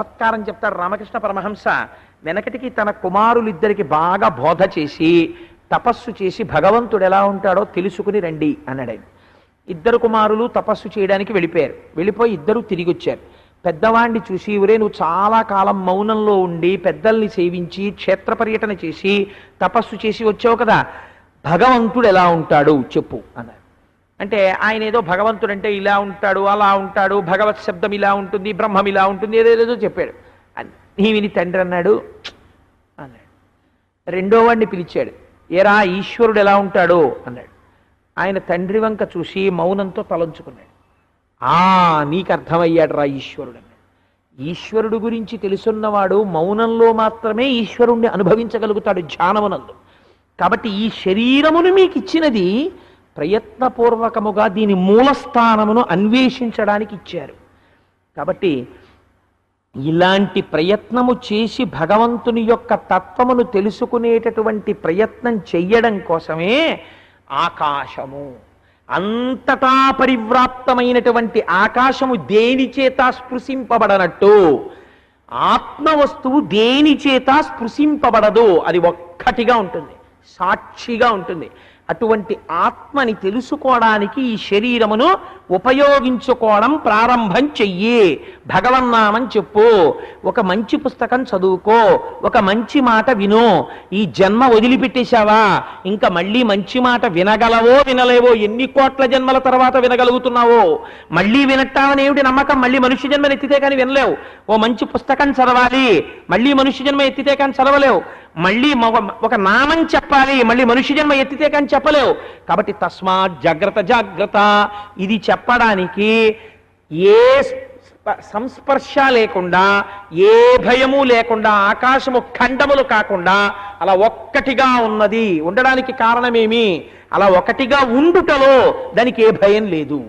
చమత్కారం చెప్తాడు రామకృష్ణ పరమహంస. వెనకటికి తన కుమారులిద్దరికి బాగా బోధ చేసి తపస్సు చేసి భగవంతుడు ఎలా ఉంటాడో తెలుసుకుని రండి అన్నాడు ఆయన. ఇద్దరు కుమారులు తపస్సు చేయడానికి వెళ్ళిపోయారు. వెళ్ళిపోయి ఇద్దరు తిరిగి వచ్చారు. పెద్దవాణ్ణి చూసి, ఒరే నువ్వు చాలా కాలం మౌనంలో ఉండి పెద్దల్ని సేవించి క్షేత్ర పర్యటన చేసి తపస్సు చేసి వచ్చావు కదా, భగవంతుడు ఎలా ఉంటాడు చెప్పు అన్నారు. అంటే ఆయన ఏదో భగవంతుడు అంటే ఇలా ఉంటాడు అలా ఉంటాడు, భగవత్ శబ్దం ఇలా ఉంటుంది, బ్రహ్మం ఇలా ఉంటుంది, ఏదేదో చెప్పాడు. నీ విని తండ్రి అన్నాడు రెండో వాడిని పిలిచాడు. ఏరా ఈశ్వరుడు ఎలా ఉంటాడు అన్నాడు. ఆయన తండ్రి వంక చూసి మౌనంతో తలంచుకున్నాడు. నీకు అర్థమయ్యాడు రా ఈశ్వరుడు అన్నాడు. ఈశ్వరుడు గురించి తెలుసున్నవాడు మౌనంలో మాత్రమే ఈశ్వరుణ్ణి అనుభవించగలుగుతాడు ధ్యానమునందు. కాబట్టి ఈ శరీరమును మీకు ఇచ్చినది ప్రయత్నపూర్వకముగా దీని మూలస్థానమును అన్వేషించడానికి ఇచ్చారు. కాబట్టి ఇలాంటి ప్రయత్నము చేసి భగవంతుని యొక్క తత్వమును తెలుసుకునేటటువంటి ప్రయత్నం చెయ్యడం కోసమే ఆకాశము, అంతటా పరివ్రాప్తమైనటువంటి ఆకాశము దేని చేత స్పృశింపబడనట్టు ఆత్మవస్తువు దేని చేత స్పృశింపబడదు, అది ఒక్కటిగా ఉంటుంది, సాక్షిగా ఉంటుంది. అటువంటి ఆత్మని తెలుసుకోవడానికి ఈ శరీరమును ఉపయోగించుకోవడం ప్రారంభం చెయ్యి. భగవన్నామం చెప్పు, ఒక మంచి పుస్తకం చదువుకో, ఒక మంచి మాట విను. ఈ జన్మ వదిలిపెట్టేశావా, ఇంకా మళ్ళీ మంచి మాట వినగలవో వినలేవో, ఎన్ని కోట్ల జన్మల తర్వాత వినగలుగుతున్నావో, మళ్ళీ వినట్టావనేమిటి నమ్మకం, మళ్ళీ మనుష్య జన్మని ఎత్తితే కానీ వినలేవు. ఓ మంచి పుస్తకం చదవాలి, మళ్ళీ మనుష్య జన్మ ఎత్తితే కానీ చదవలేవు. మళ్ళీ ఒక నామం చెప్పాలి, మళ్ళీ మనుష్య జన్మ ఎత్తితే కానీ చెప్పలేవు. కాబట్టి తస్మాత్ జాగ్రత్త జాగ్రత్త. ఇది చెప్పడానికి ఏ సంస్పర్శ లేకుండా, ఏ భయము లేకుండా, ఆకాశము ఖండములు కాకుండా అలా ఒక్కటిగా ఉన్నది. ఉండడానికి కారణమేమి, అలా ఒకటిగా ఉండుటలో దానికి ఏ భయం లేదు.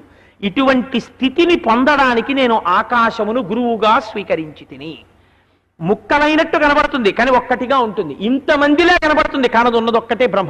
ఇటువంటి స్థితిని పొందడానికి నేను ఆకాశమును గురువుగా స్వీకరించి తిని. ముక్కలైనట్టు కనబడుతుంది కానీ ఒక్కటిగా ఉంటుంది, ఇంతమందిలా కనబడుతుంది కానీ అది ఉన్నది ఒక్కటే బ్రహ్మ.